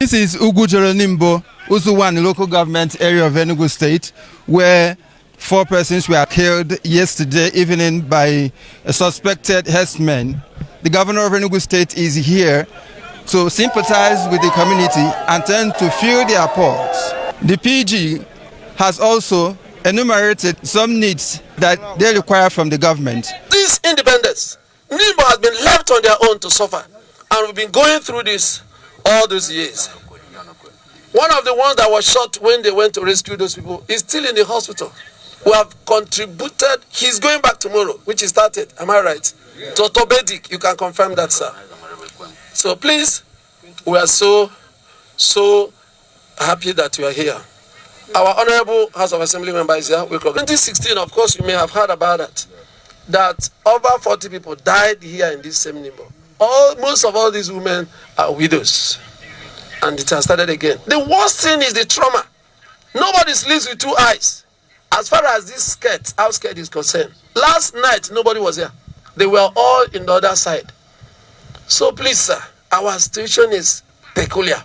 This is Ugujoro NIMBO, Uzuwan local government area of Enugu State, where 4 persons were killed yesterday evening by a suspected herdsman. The governor of Enugu State is here to sympathize with the community and tend to fill their pulse. The PG has also enumerated some needs that they require from the government. This independence, NIMBO has been left on their own to suffer, and we've been going through this all those years. One of the ones that was shot when they went to rescue those people is still in the hospital. We have contributed. He's going back tomorrow, which he started. Am I right? To orthopedic. You can confirm that, sir. So please, we are so happy that you are here. Our honorable House of Assembly member is here. 2016, of course, you may have heard about that. That over 40 people died here in this same NIMBO. Most of all these women are widows. And it has started again. The worst thing is the trauma. Nobody sleeps with 2 eyes. As far as this outskirt is concerned. Last night, nobody was here. They were all in the other side. So please, sir, our situation is peculiar.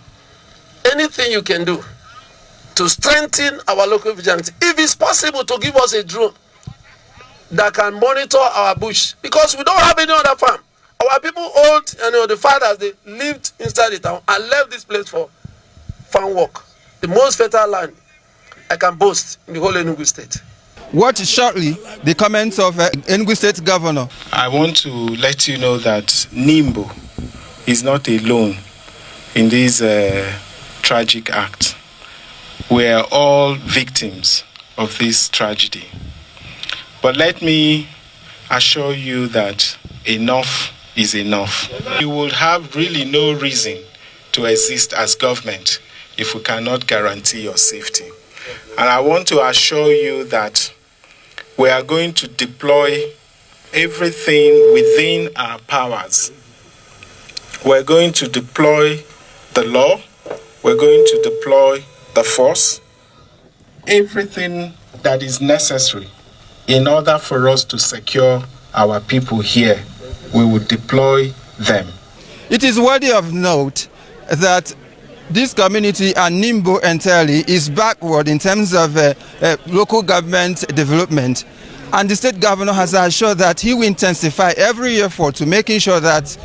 Anything you can do to strengthen our local vigilance. If it's possible to give us a drone that can monitor our bush. Because we don't have any other farm. Our people old, the fathers, they lived inside the town and left this place for farm work. The most fertile land I can boast in the whole Enugu State. Watch shortly the comments of Enugu State Governor. I want to let you know that NIMBO is not alone in this tragic act. We are all victims of this tragedy. But let me assure you that enough is enough. You will have really no reason to exist as government if we cannot guarantee your safety. And I want to assure you that we are going to deploy everything within our powers. We're going to deploy the law. We're going to deploy the force. Everything that is necessary in order for us to secure our people here, we will deploy them. It is worthy of note that this community and NIMBO entirely is backward in terms of local government development. And the state governor has assured that he will intensify every effort to making sure that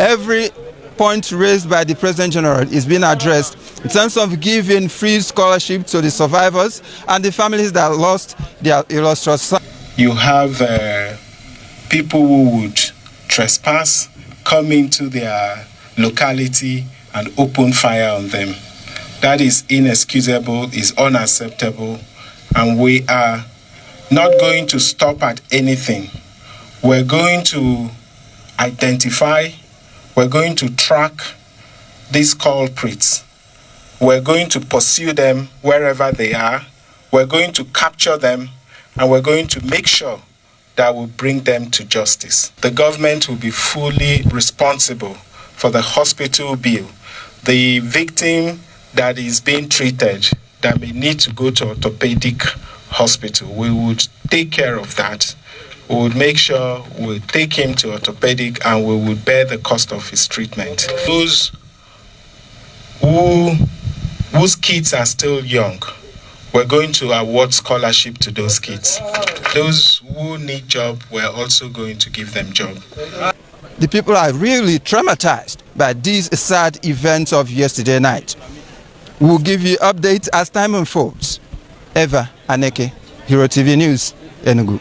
every point raised by the President General is being addressed in terms of giving free scholarship to the survivors and the families that lost their illustrious son. You have people who would trespass, come into their locality and open fire on them. That is inexcusable, is unacceptable, and we are not going to stop at anything. We're going to identify, we're going to track these culprits. We're going to pursue them wherever they are. We're going to capture them, and we're going to make sure that will bring them to justice. The government will be fully responsible for the hospital bill. The victim that is being treated, that may need to go to orthopedic hospital, we would take care of that. We would make sure we'll take him to orthopedic and we would bear the cost of his treatment. Those whose kids are still young, we're going to award scholarship to those kids. Those who need job, we're also going to give them job. The people are really traumatized by these sad events of yesterday night. We'll give you updates as time unfolds. Eva Aneke, Hero TV News, Enugu.